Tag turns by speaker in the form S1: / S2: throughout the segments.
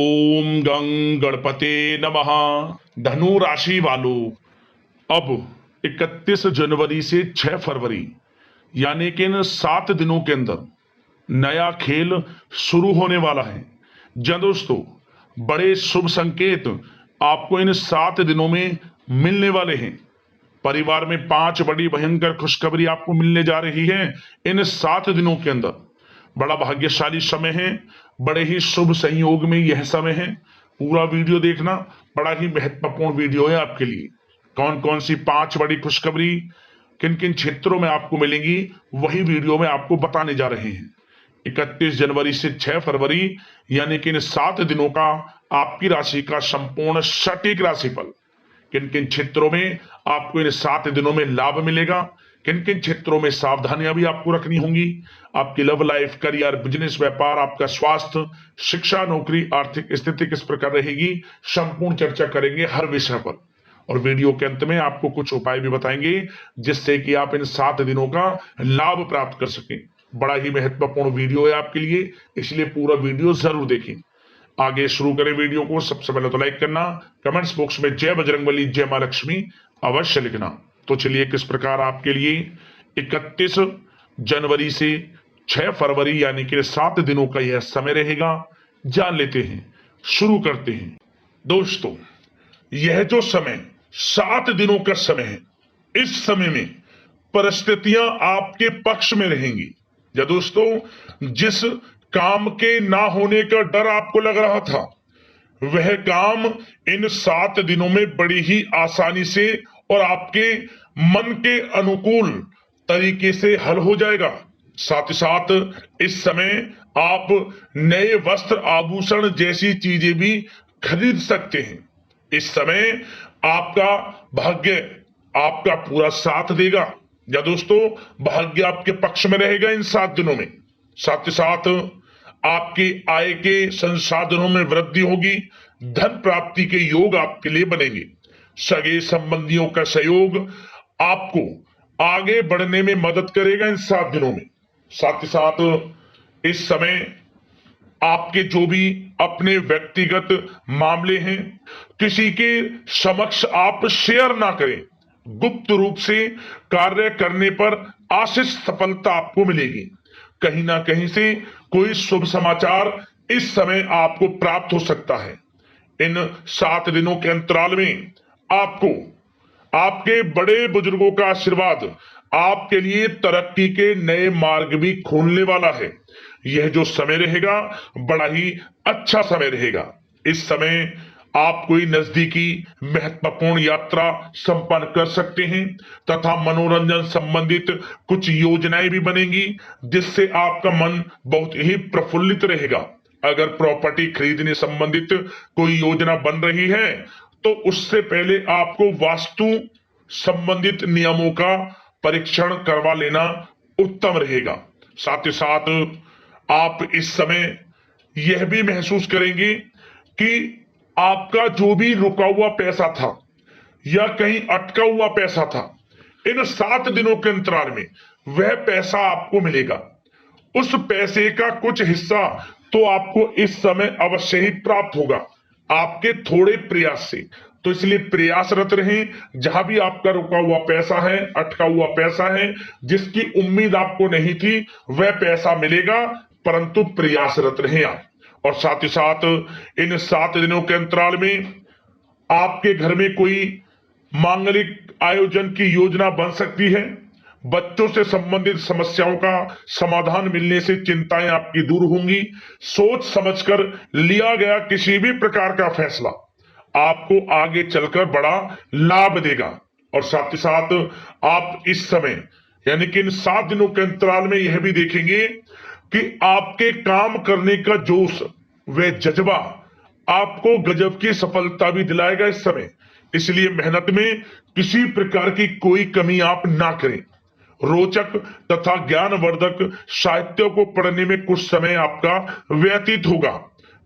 S1: ओम गं गणपते नमः। धनु राशि वालों, अब 31 जनवरी से 6 फरवरी यानी कि इन 7 दिनों के अंदर नया खेल शुरू होने वाला है। जी हाँ दोस्तों, बड़े शुभ संकेत आपको इन 7 दिनों में मिलने वाले हैं। परिवार में 5 बड़ी भयंकर खुशखबरी आपको मिलने जा रही है इन 7 दिनों के अंदर। बड़ा भाग्यशाली समय है, बड़े ही शुभ संयोग में यह समय है। पूरा वीडियो देखना, बड़ा ही महत्वपूर्ण वीडियो है आपके लिए। कौन कौन सी 5 बड़ी खुशखबरी किन किन क्षेत्रों में आपको मिलेंगी, वही वीडियो में आपको बताने जा रहे हैं। 31 जनवरी से 6 फरवरी यानी कि इन 7 दिनों का आपकी राशि का संपूर्ण सटीक राशिफल। किन किन क्षेत्रों में आपको इन 7 दिनों में लाभ मिलेगा, किन किन क्षेत्रों में सावधानियां भी आपको रखनी होंगी। आपकी लव लाइफ, करियर, बिजनेस, व्यापार, आपका स्वास्थ्य, शिक्षा, नौकरी, आर्थिक स्थिति किस प्रकार रहेगी, संपूर्ण चर्चा करेंगे हर विषय पर। और वीडियो के अंत में आपको कुछ उपाय भी बताएंगे जिससे कि आप इन 7 दिनों का लाभ प्राप्त कर सकें। बड़ा ही महत्वपूर्ण वीडियो है आपके लिए, इसलिए पूरा वीडियो जरूर देखें। आगे शुरू करें वीडियो को। सबसे पहले तो लाइक करना, कमेंट्स बॉक्स में जय बजरंगबली, जय मां लक्ष्मी अवश्य लिखना। तो चलिए किस प्रकार आपके लिए 31 जनवरी से 6 फरवरी यानी कि 7 दिनों का यह समय रहेगा, जान लेते हैं। शुरू करते हैं दोस्तों। यह जो समय 7 दिनों का समय है, इस समय में परिस्थितियां आपके पक्ष में रहेंगी। या दोस्तों, जिस काम के ना होने का डर आपको लग रहा था, वह काम इन 7 दिनों में बड़ी ही आसानी से और आपके मन के अनुकूल तरीके से हल हो जाएगा। साथ ही साथ इस समय आप नए वस्त्र, आभूषण जैसी चीजें भी खरीद सकते हैं। इस समय आपका भाग्य आपका पूरा साथ देगा। या दोस्तों, भाग्य आपके पक्ष में रहेगा इन 7 दिनों में। साथ ही साथ आपकी आय के संसाधनों में वृद्धि होगी। धन प्राप्ति के योग आपके लिए बनेंगे। सगे संबंधियों का सहयोग आपको आगे बढ़ने में मदद करेगा इन 7 दिनों में। साथ ही साथ इस समय आपके जो भी अपने व्यक्तिगत मामले हैं, किसी के समक्ष आप शेयर ना करें। गुप्त रूप से कार्य करने पर आशीष सफलता आपको मिलेगी। कहीं ना कहीं से कोई शुभ समाचार इस समय आपको प्राप्त हो सकता है। इन 7 दिनों के अंतराल में आपको आपके बड़े बुजुर्गों का आशीर्वाद आपके लिए तरक्की के नए मार्ग भी खोलने वाला है। यह जो समय रहेगा, बड़ा ही अच्छा समय रहेगा। इस समय आप कोई नजदीकी महत्वपूर्ण यात्रा संपन्न कर सकते हैं तथा मनोरंजन संबंधित कुछ योजनाएं भी बनेंगी जिससे आपका मन बहुत ही प्रफुल्लित रहेगा। अगर प्रॉपर्टी खरीदने संबंधित कोई योजना बन रही है तो उससे पहले आपको वास्तु संबंधित नियमों का परीक्षण करवा लेना उत्तम रहेगा। साथ ही साथ आप इस समय यह भी महसूस करेंगे कि आपका जो भी रुका हुआ पैसा था या कहीं अटका हुआ पैसा था, इन 7 दिनों के अंतराल में वह पैसा आपको मिलेगा। उस पैसे का कुछ हिस्सा तो आपको इस समय अवश्य ही प्राप्त होगा, आपके थोड़े प्रयास से। तो इसलिए प्रयासरत रहें। जहां भी आपका रुका हुआ पैसा है, अटका हुआ पैसा है, जिसकी उम्मीद आपको नहीं थी, वह पैसा मिलेगा, परंतु प्रयासरत रहें आप। और साथ ही साथ इन 7 दिनों के अंतराल में आपके घर में कोई मांगलिक आयोजन की योजना बन सकती है। बच्चों से संबंधित समस्याओं का समाधान मिलने से चिंताएं आपकी दूर होंगी। सोच समझकर लिया गया किसी भी प्रकार का फैसला आपको आगे चलकर बड़ा लाभ देगा। और साथ ही साथ आप इस समय यानी कि इन 7 दिनों के अंतराल में यह भी देखेंगे कि आपके काम करने का जोश, वह जज्बा आपको गजब की सफलता भी दिलाएगा इस समय। इसलिए मेहनत में किसी प्रकार की कोई कमी आप ना करें। रोचक तथा ज्ञानवर्धक साहित्य को पढ़ने में कुछ समय आपका व्यतीत होगा।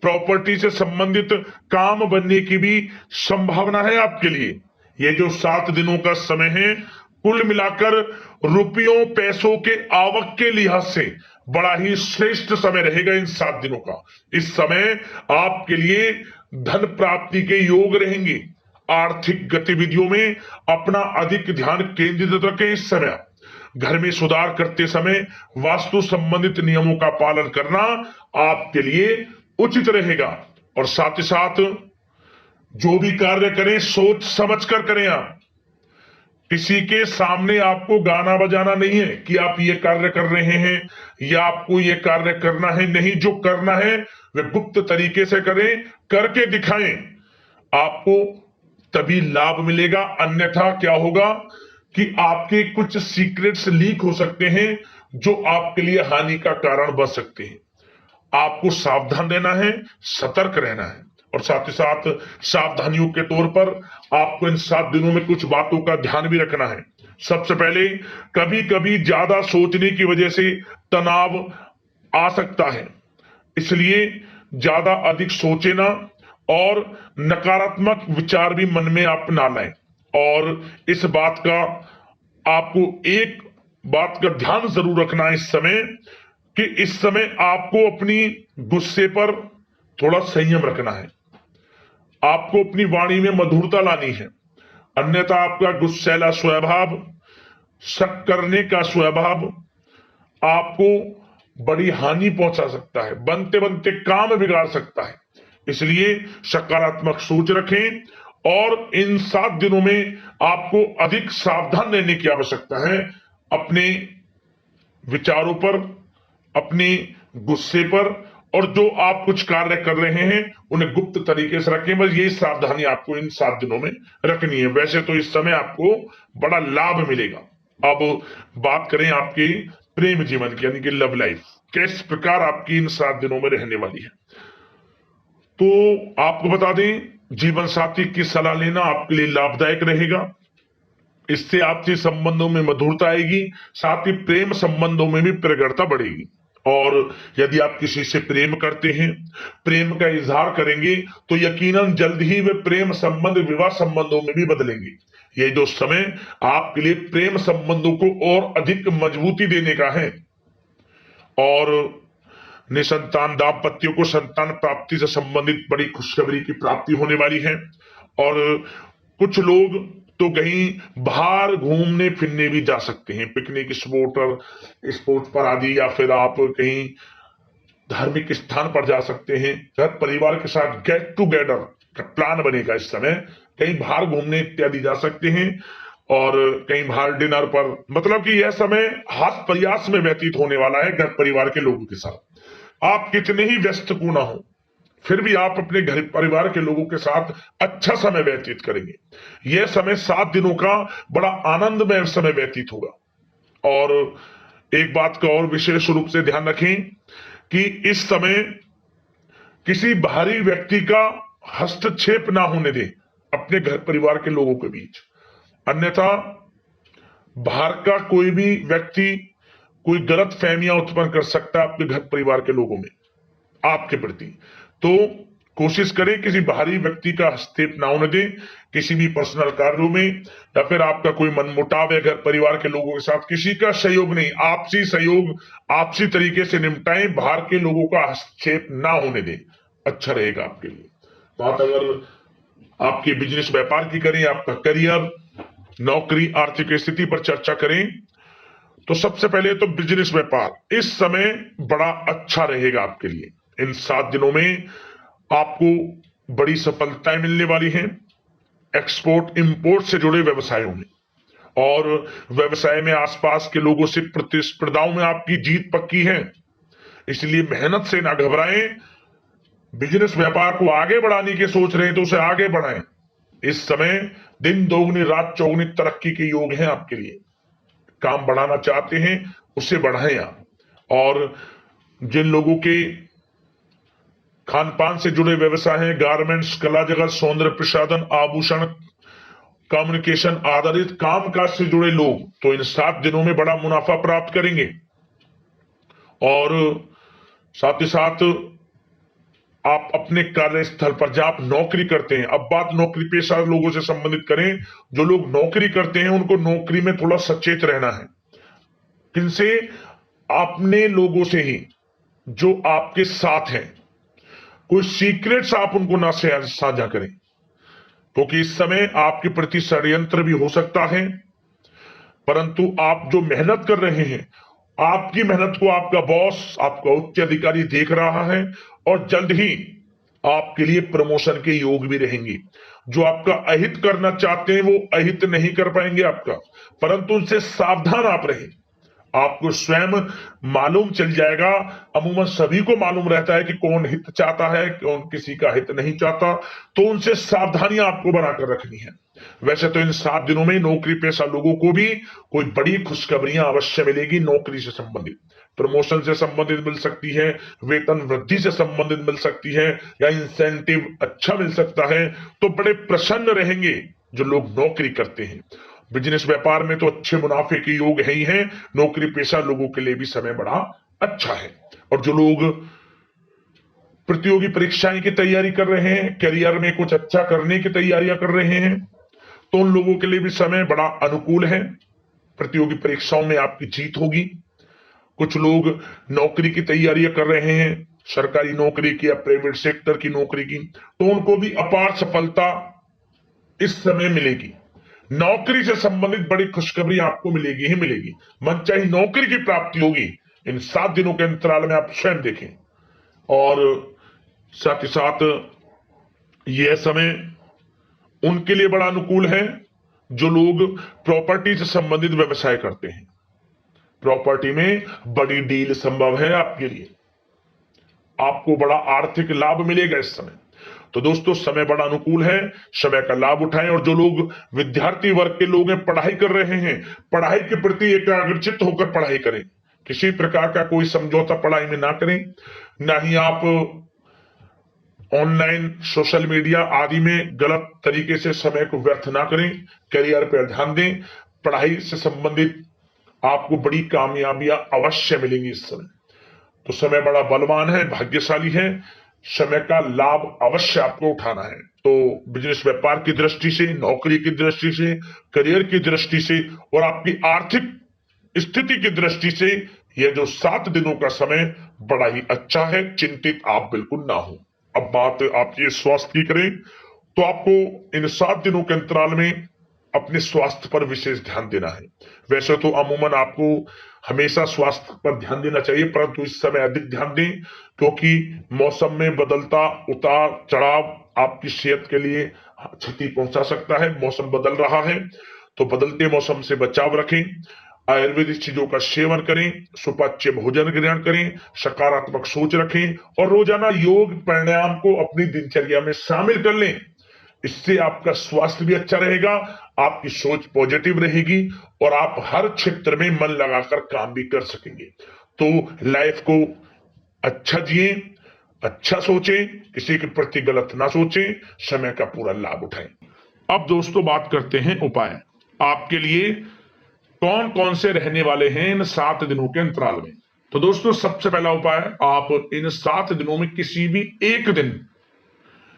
S1: प्रॉपर्टी से संबंधित काम बनने की भी संभावना है आपके लिए। ये जो 7 दिनों का समय है, कुल मिलाकर रुपयों पैसों के आवक के लिहाज से बड़ा ही श्रेष्ठ समय रहेगा इन 7 दिनों का। इस समय आपके लिए धन प्राप्ति के योग रहेंगे। आर्थिक गतिविधियों में अपना अधिक ध्यान केंद्रित रखें। इस समय घर में सुधार करते समय वास्तु संबंधित नियमों का पालन करना आपके लिए उचित रहेगा। और साथ ही साथ जो भी कार्य करें सोच समझ कर करें। आप किसी के सामने आपको गाना बजाना नहीं है कि आप ये कार्य कर रहे हैं या आपको ये कार्य करना है। नहीं, जो करना है वह गुप्त तरीके से करें, करके दिखाएं। आपको तभी लाभ मिलेगा, अन्यथा क्या होगा कि आपके कुछ सीक्रेट्स लीक हो सकते हैं जो आपके लिए हानि का कारण बन सकते हैं। आपको सावधान रहना है, सतर्क रहना है। और साथ ही साथ सावधानियों के तौर पर आपको इन 7 दिनों में कुछ बातों का ध्यान भी रखना है। सबसे पहले, कभी कभी ज्यादा सोचने की वजह से तनाव आ सकता है, इसलिए ज्यादा अधिक सोचे ना और नकारात्मक विचार भी मन में आप ना लाएं। और इस बात का आपको एक बात का ध्यान जरूर रखना है इस समय कि इस समय आपको अपनी गुस्से पर थोड़ा संयम रखना है। आपको अपनी वाणी में मधुरता लानी है, अन्यथा आपका गुस्सैला स्वभाव, शक करने का स्वभाव आपको बड़ी हानि पहुंचा सकता है, बनते बनते काम बिगाड़ सकता है। इसलिए सकारात्मक सोच रखें और इन 7 दिनों में आपको अधिक सावधान रहने की आवश्यकता है। अपने विचारों पर, अपने गुस्से पर, और जो आप कुछ कार्य कर रहे हैं उन्हें गुप्त तरीके से रखें। बस ये सावधानी आपको इन 7 दिनों में रखनी है। वैसे तो इस समय आपको बड़ा लाभ मिलेगा। अब बात करें आपके प्रेम जीवन की, यानी कि लव लाइफ किस प्रकार आपकी इन 7 दिनों में रहने वाली है। तो आपको बता दें, जीवन साथी की सलाह लेना आपके लिए लाभदायक रहेगा। इससे आपसी संबंधों में मधुरता आएगी, साथ ही प्रेम संबंधों में भी प्रगाढ़ता बढ़ेगी। और यदि आप किसी से प्रेम करते हैं, प्रेम का इजहार करेंगे, तो यकीनन जल्द ही वे प्रेम संबंध विवाह संबंधों में भी बदलेंगे। ये जो समय आपके लिए प्रेम संबंधों को और अधिक मजबूती देने का है। और निसंतान दाम्पत्यों को संतान प्राप्ति से संबंधित बड़ी खुशखबरी की प्राप्ति होने वाली है। और कुछ लोग तो कहीं बाहर घूमने फिरने भी जा सकते हैं, पिकनिक स्पॉट पर आदि, या फिर आप कहीं धार्मिक स्थान पर जा सकते हैं। घर परिवार के साथ गेट टुगेदर का प्लान बनेगा। इस समय कहीं बाहर घूमने इत्यादि जा सकते हैं और कहीं बाहर डिनर पर, मतलब कि यह समय हास प्रयास में व्यतीत होने वाला है घर परिवार के लोगों के साथ। आप कितने ही व्यस्त क्यों ना हो, फिर भी आप अपने घर परिवार के लोगों के साथ अच्छा समय व्यतीत करेंगे। यह समय 7 दिनों का बड़ा आनंदमय समय व्यतीत होगा। और एक बात का और विशेष रूप से ध्यान रखें कि इस समय किसी बाहरी व्यक्ति का हस्तक्षेप ना होने दें अपने घर परिवार के लोगों के बीच, अन्यथा बाहर का कोई भी व्यक्ति कोई गलत फहमियां उत्पन्न कर सकता है अपने घर परिवार के लोगों में आपके प्रति। तो कोशिश करें किसी बाहरी व्यक्ति का हस्तक्षेप ना होने दें किसी भी पर्सनल कार्यों में, या फिर आपका कोई मनमुटाव है घर परिवार के लोगों के साथ, किसी का सहयोग नहीं, आपसी सहयोग आपसी तरीके से निपटाएं, बाहर के लोगों का हस्तक्षेप ना होने दें, अच्छा रहेगा आपके लिए। बात अगर आपके बिजनेस व्यापार की करें, आपका करियर, नौकरी, आर्थिक स्थिति पर चर्चा करें, तो सबसे पहले तो बिजनेस व्यापार इस समय बड़ा अच्छा रहेगा आपके लिए। इन 7 दिनों में आपको बड़ी सफलताएं मिलने वाली हैं एक्सपोर्ट इंपोर्ट से जुड़े व्यवसायों में, और व्यवसाय में आसपास के लोगों से प्रतिस्पर्धाओं में आपकी जीत पक्की है। इसलिए मेहनत से ना घबराएं। बिजनेस व्यापार को आगे बढ़ाने की सोच रहे हैं तो उसे आगे बढ़ाएं। इस समय दिन दोगुनी रात चौगुनी तरक्की के योग हैं आपके लिए। काम बढ़ाना चाहते हैं उसे बढ़ाएं आप। और जिन लोगों के खान पान से जुड़े व्यवसाय हैं, गारमेंट्स, कला जगत, सौंदर्य प्रसाधन, आभूषण, कम्युनिकेशन आधारित कामकाज से जुड़े लोग तो इन 7 दिनों में बड़ा मुनाफा प्राप्त करेंगे। और साथ ही साथ आप अपने कार्यस्थल पर जहां आप नौकरी करते हैं, अब बात नौकरी पेशा लोगों से संबंधित करें, जो लोग नौकरी करते हैं उनको नौकरी में थोड़ा सचेत रहना है। किनसे? अपने लोगों से ही जो आपके साथ हैं, कोई सीक्रेट्स आप उनको ना साझा करें, क्योंकि इस समय आपके प्रति षड्यंत्र भी हो सकता है। परंतु आप जो मेहनत कर रहे हैं, आपकी मेहनत को आपका बॉस, आपका उच्च अधिकारी देख रहा है और जल्द ही आपके लिए प्रमोशन के योग भी रहेंगे। जो आपका अहित करना चाहते हैं वो अहित नहीं कर पाएंगे आपका, परंतु उनसे सावधान आप रहें। आपको स्वयं मालूम चल जाएगा। अमूमन सभी को मालूम रहता है कि कौन हित चाहता है, कौन किसी का हित नहीं चाहता, तो उनसे सावधानियां आपको बनाकर रखनी है। वैसे तो इन 7 दिनों में नौकरी पेशा लोगों को भी कोई बड़ी खुशखबरियां अवश्य मिलेगी। नौकरी से संबंधित, प्रमोशन से संबंधित मिल सकती है, वेतन वृद्धि से संबंधित मिल सकती है, या इंसेंटिव अच्छा मिल सकता है। तो बड़े प्रसन्न रहेंगे जो लोग नौकरी करते हैं। बिजनेस व्यापार में तो अच्छे मुनाफे के योग है ही है। नौकरी पेशा लोगों के लिए भी समय बड़ा अच्छा है। और जो लोग प्रतियोगी परीक्षाएं की तैयारी कर रहे हैं, करियर में कुछ अच्छा करने की तैयारियां कर रहे हैं, तो उन लोगों के लिए भी समय बड़ा अनुकूल है। प्रतियोगी परीक्षाओं में आपकी जीत होगी। कुछ लोग नौकरी की तैयारियां कर रहे हैं, सरकारी नौकरी की या प्राइवेट सेक्टर की नौकरी की, तो उनको भी अपार सफलता इस समय मिलेगी। नौकरी से संबंधित बड़ी खुशखबरी आपको मिलेगी ही मिलेगी। मनचाही नौकरी की प्राप्ति होगी इन 7 दिनों के अंतराल में, आप स्वयं देखें। और साथ ही साथ यह समय उनके लिए बड़ा अनुकूल है जो लोग प्रॉपर्टी से संबंधित व्यवसाय करते हैं। प्रॉपर्टी में बड़ी डील संभव है आपके लिए, आपको बड़ा आर्थिक लाभ मिलेगा इस समय। तो दोस्तों, समय बड़ा अनुकूल है, समय का लाभ उठाएं। और जो लोग विद्यार्थी वर्ग के लोग हैं, पढ़ाई कर रहे हैं, पढ़ाई के प्रति एकाग्रचित्त होकर पढ़ाई करें। किसी प्रकार का कोई समझौता पढ़ाई में ना करें, ना ही आप ऑनलाइन सोशल मीडिया आदि में गलत तरीके से समय को व्यर्थ ना करें। करियर पर ध्यान दें। पढ़ाई से संबंधित आपको बड़ी कामयाबियां अवश्य मिलेंगी इस समय। तो समय बड़ा बलवान है, भाग्यशाली है। समय का लाभ अवश्य आपको उठाना है। तो बिजनेस व्यापार की दृष्टि से, नौकरी की दृष्टि से, करियर की दृष्टि से और आपकी आर्थिक स्थिति की दृष्टि से यह जो 7 दिनों का समय बड़ा ही अच्छा है। चिंतित आप बिल्कुल ना हो। अब बात आपकी स्वास्थ्य की करें तो आपको इन 7 दिनों के अंतराल में अपने स्वास्थ्य पर विशेष ध्यान देना है। वैसे तो अमूमन आपको हमेशा स्वास्थ्य पर ध्यान देना चाहिए, परंतु इस समय अधिक ध्यान दें, क्योंकि मौसम में बदलता उतार चढ़ाव आपकी सेहत के लिए क्षति पहुंचा सकता है। मौसम बदल रहा है, तो बदलते मौसम से बचाव रखें। आयुर्वेदिक चीजों का सेवन करें, सुपाच्य भोजन ग्रहण करें, सकारात्मक सोच रखें और रोजाना योग प्राणायाम को अपनी दिनचर्या में शामिल कर लें। इससे आपका स्वास्थ्य भी अच्छा रहेगा, आपकी सोच पॉजिटिव रहेगी और आप हर क्षेत्र में मन लगाकर काम भी कर सकेंगे। तो लाइफ को अच्छा जिए, अच्छा सोचें, किसी के प्रति गलत ना सोचें, समय का पूरा लाभ उठाएं। अब दोस्तों बात करते हैं उपाय। आपके लिए कौन कौन से रहने वाले हैं इन 7 दिनों के अंतराल में। तो दोस्तों, सबसे पहला उपाय, आप इन 7 दिनों में किसी भी एक दिन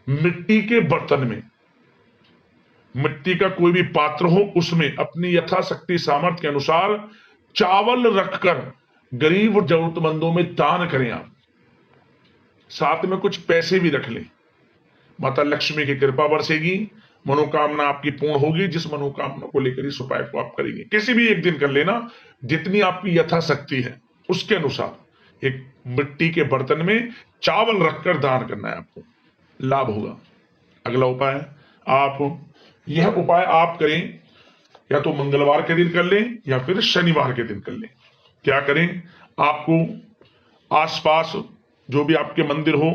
S1: मिट्टी के बर्तन में, मिट्टी का कोई भी पात्र हो, उसमें अपनी यथाशक्ति सामर्थ्य के अनुसार चावल रखकर गरीब और जरूरतमंदों में दान करें। आप साथ में कुछ पैसे भी रख लें। माता लक्ष्मी की कृपा बरसेगी, मनोकामना आपकी पूर्ण होगी। जिस मनोकामना को लेकर इस उपाय को आप करेंगे, किसी भी एक दिन कर लेना, जितनी आपकी यथाशक्ति है उसके अनुसार एक मिट्टी के बर्तन में चावल रखकर दान करना है, आपको लाभ होगा। अगला उपाय, आप यह उपाय आप करें, या तो मंगलवार के दिन कर लें या फिर शनिवार के दिन कर लें। क्या करें, आपको आसपास जो भी आपके मंदिर हो,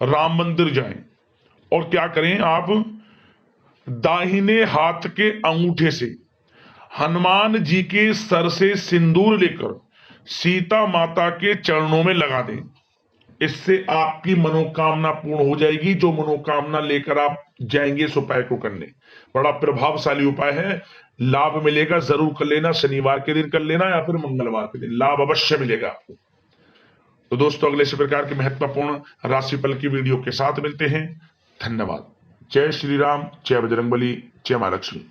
S1: राम मंदिर जाएं और क्या करें, आप दाहिने हाथ के अंगूठे से हनुमान जी के सर से सिंदूर लेकर सीता माता के चरणों में लगा दें। इससे आपकी मनोकामना पूर्ण हो जाएगी। जो मनोकामना लेकर आप जाएंगे इस उपाय को करने, बड़ा प्रभावशाली उपाय है, लाभ मिलेगा। जरूर कर लेना, शनिवार के दिन कर लेना या फिर मंगलवार के दिन, लाभ अवश्य मिलेगा आपको। तो दोस्तों, अगले इसी प्रकार के महत्वपूर्ण राशिफल की वीडियो के साथ मिलते हैं। धन्यवाद। जय श्री राम, जय बजरंगबली, जय मां लक्ष्मी।